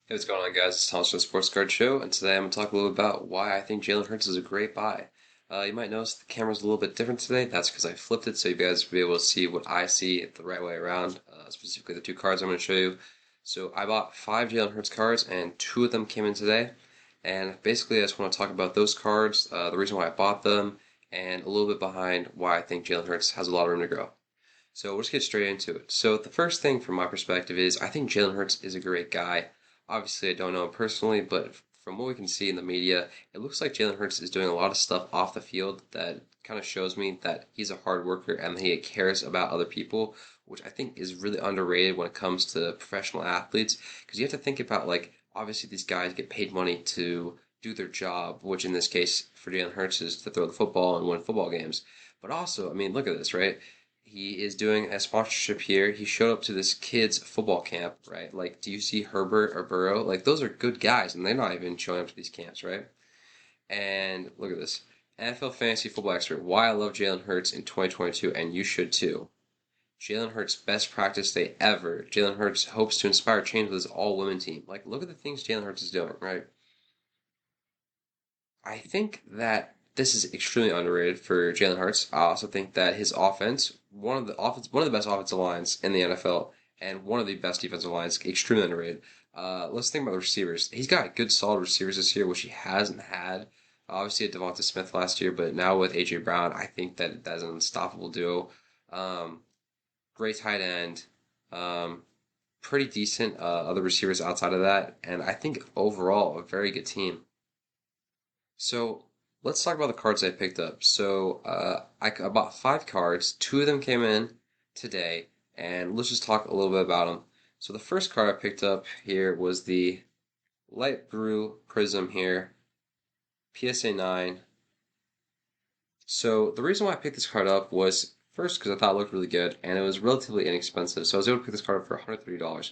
Hey, what's going on, guys? It's Thomas from the Sports Card Show, and today I'm going to talk a little about why I think Jalen Hurts is a great buy. You might notice the camera's a little bit different today. That's because I flipped it so you guys will be able to see what I see the right way around, specifically the two cards I'm going to show you. So I bought five Jalen Hurts cards, and two of them came in today. And basically, I just want to talk about those cards, the reason why I bought them, and a little bit behind why I think Jalen Hurts has a lot of room to grow. So we'll just get straight into it. So the first thing from my perspective is I think Jalen Hurts is a great guy. Obviously, I don't know him personally, but from what we can see in the media, it looks like Jalen Hurts is doing a lot of stuff off the field that kind of shows me that he's a hard worker and he cares about other people, which I think is really underrated when it comes to professional athletes. Because you have to think about, like, obviously these guys get paid money to do their job, which in this case for Jalen Hurts is to throw the football and win football games. But also, I mean, look at this, right? He is doing a sponsorship here. He showed up to this kid's football camp, right? Like, do you see Herbert or Burrow? Like, those are good guys, and they're not even showing up to these camps, right? And look at this. NFL fantasy football expert. Why I love Jalen Hurts in 2022, and you should too. Jalen Hurts' best practice day ever. Jalen Hurts hopes to inspire change with his all-women team. Like, look at the things Jalen Hurts is doing, right? I think that this is extremely underrated for Jalen Hurts. I also think that his offense, one of the best offensive lines in the NFL, and one of the best defensive lines, extremely underrated. Let's think about the receivers. He's got good, solid receivers this year, which he hasn't had. Obviously, at Devonta Smith last year, but now with AJ Brown, I think that that's an unstoppable duo. Um, Great tight end. Um, Pretty decent other receivers outside of that, and I think overall a very good team. So let's talk about the cards I picked up. So I bought five cards. Two of them came in today, and let's just talk a little bit about them. So the first card I picked up here was the light blue prism here, PSA 9. So the reason why I picked this card up was first because I thought it looked really good, and it was relatively inexpensive. So I was able to pick this card up for $130.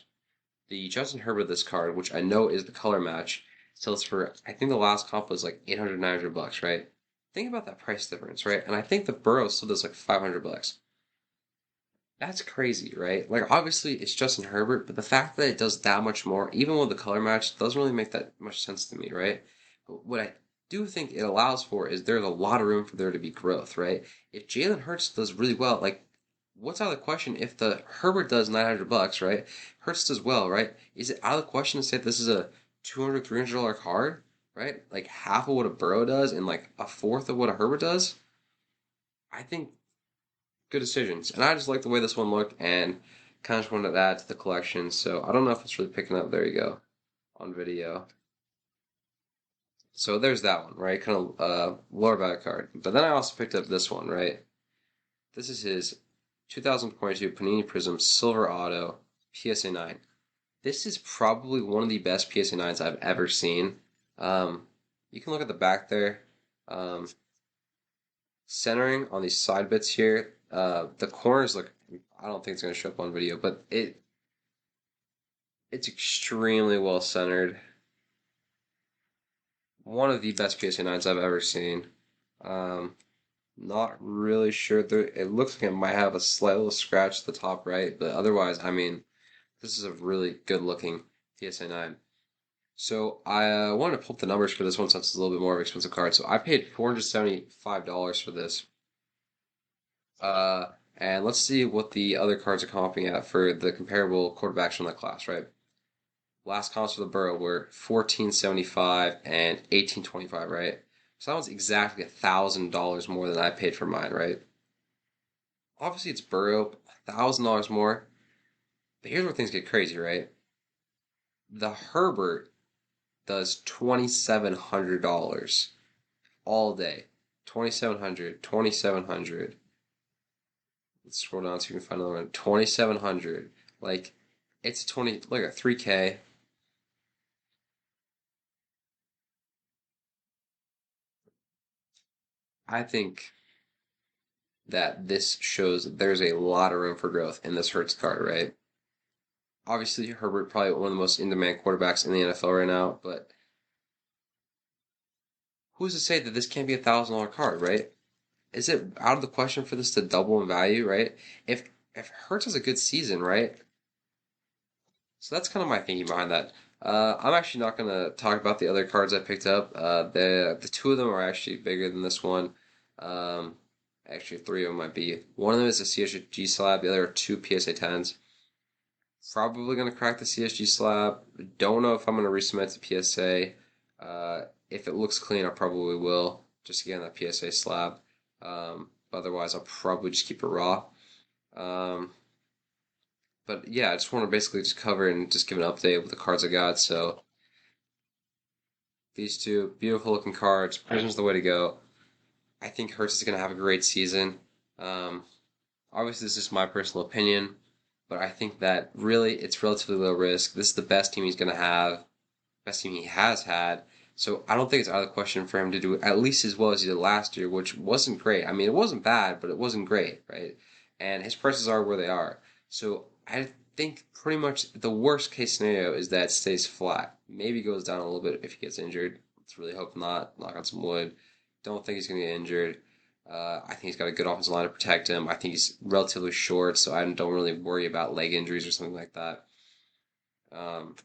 The Justin Herbert this card, which I know is the color match, sells for I think the last comp was like 800, 900 bucks, right? Think about that price difference, right? And I think the Burrow still does like 500 bucks. That's crazy, right? Like obviously it's Justin Herbert, but the fact that it does that much more, even with the color match, doesn't really make that much sense to me, right? But what I do think it allows for is there's a lot of room for there to be growth, right? If Jalen Hurts does really well, like what's out of the question if the Herbert does 900 bucks, right? Hurts does well, right? Is it out of the question to say this is a 200, $300 card, right? Like half of what a Burrow does and like a fourth of what a Herbert does? I think good decisions. And I just like the way this one looked and kind of just wanted to add to the collection. So I don't know if it's really picking up. There you go on video. So there's that one, right? Kind of lower back card. But then I also picked up this one, right? This is his 2022 Panini Prism Silver Auto PSA 9. This is probably one of the best PSA 9s I've ever seen. You can look at the back there. Um, Centering on these side bits here. The corners look. I don't think it's going to show up on video, but it's extremely well centered. One of the best PSA 9s I've ever seen. Um, Not really sure. It looks like it might have a slight little scratch at the top right, but otherwise, I mean, this is a really good looking PSA 9. So I wanted to pull up the numbers for this one since it's a little bit more of an expensive card. So I paid $475 for this. And let's see what the other cards are comping at for the comparable quarterbacks from that class, right? Last comps for the Burrow were 1475 and 1825, right? So that was exactly $1,000 more than I paid for mine, right? Obviously, it's Burrow, $1,000 more. But here's where things get crazy, right? The Herbert does $2,700 all day. 2,700, 2,700. Let's scroll down so you can find another one. 2,700. Like, it's 20, like a 3K. I think that this shows that there's a lot of room for growth in this Hurts card, right? Obviously, Herbert probably one of the most in-demand quarterbacks in the NFL right now, but who's to say that this can't be $1,000 card, right? Is it out of the question for this to double in value, right? If Hurts has a good season, right? So that's kind of my thinking behind that. I'm actually not gonna talk about the other cards I picked up. The two of them are actually bigger than this one. Um, Actually, three of them might be. One of them is a CSG slab. The other are two PSA 10s. Probably gonna crack the CSG slab. Don't know if I'm gonna resubmit to PSA. If it looks clean, I probably will. Just again that PSA slab. Otherwise, I'll probably just keep it raw. Um, but yeah, I just want to basically just cover and just give an update with the cards I got. So these two beautiful looking cards. Prism's the way to go. I think Hurts is going to have a great season. Um, Obviously, this is my personal opinion, but I think that really it's relatively low risk. This is the best team he's going to have, best team he has had. So I don't think it's out of the question for him to do at least as well as he did last year, which wasn't great. I mean, it wasn't bad, but it wasn't great, right? And his prices are where they are. So I think pretty much the worst case scenario is that it stays flat. Maybe goes down a little bit if he gets injured. Let's really hope not. Knock on some wood. Don't think he's going to get injured. I think he's got a good offensive line to protect him. I think he's relatively short, so I don't really worry about leg injuries or something like that. Um,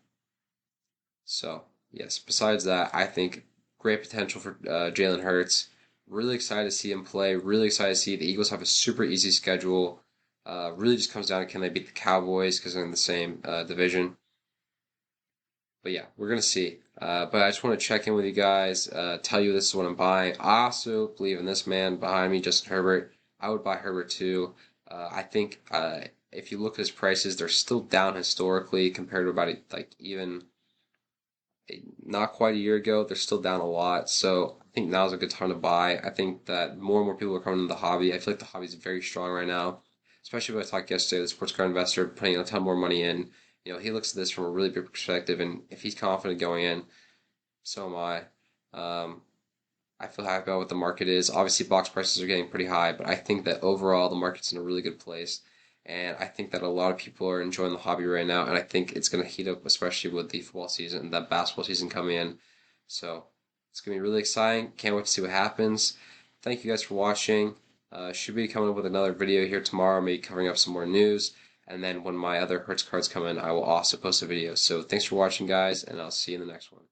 so, yes, besides that, I think great potential for Jalen Hurts. Really excited to see him play. Really excited to see the Eagles have a super easy schedule. Really just comes down to can they beat the Cowboys because they're in the same division. But yeah, we're gonna see. But I just want to check in with you guys, tell you this is what I'm buying. I also believe in this man behind me, Justin Herbert. I would buy Herbert too. I think if you look at his prices, they're still down historically compared to about like even not quite a year ago. They're still down a lot. So I think now's a good time to buy. I think that more and more people are coming into the hobby. I feel like the hobby is very strong right now, especially when I talked yesterday with a sports card investor putting a ton more money in. He looks at this from a really big perspective, and if he's confident going in, so am I. I feel happy about what the market is. Obviously, box prices are getting pretty high, but I think that overall the market's in a really good place. And I think that a lot of people are enjoying the hobby right now, and I think it's going to heat up, especially with the football season and that basketball season coming in. So it's going to be really exciting. Can't wait to see what happens. Thank you guys for watching. Should be coming up with another video here tomorrow, maybe covering up some more news. And then when my other Hertz cards come in, I will also post a video. So thanks for watching, guys, and I'll see you in the next one.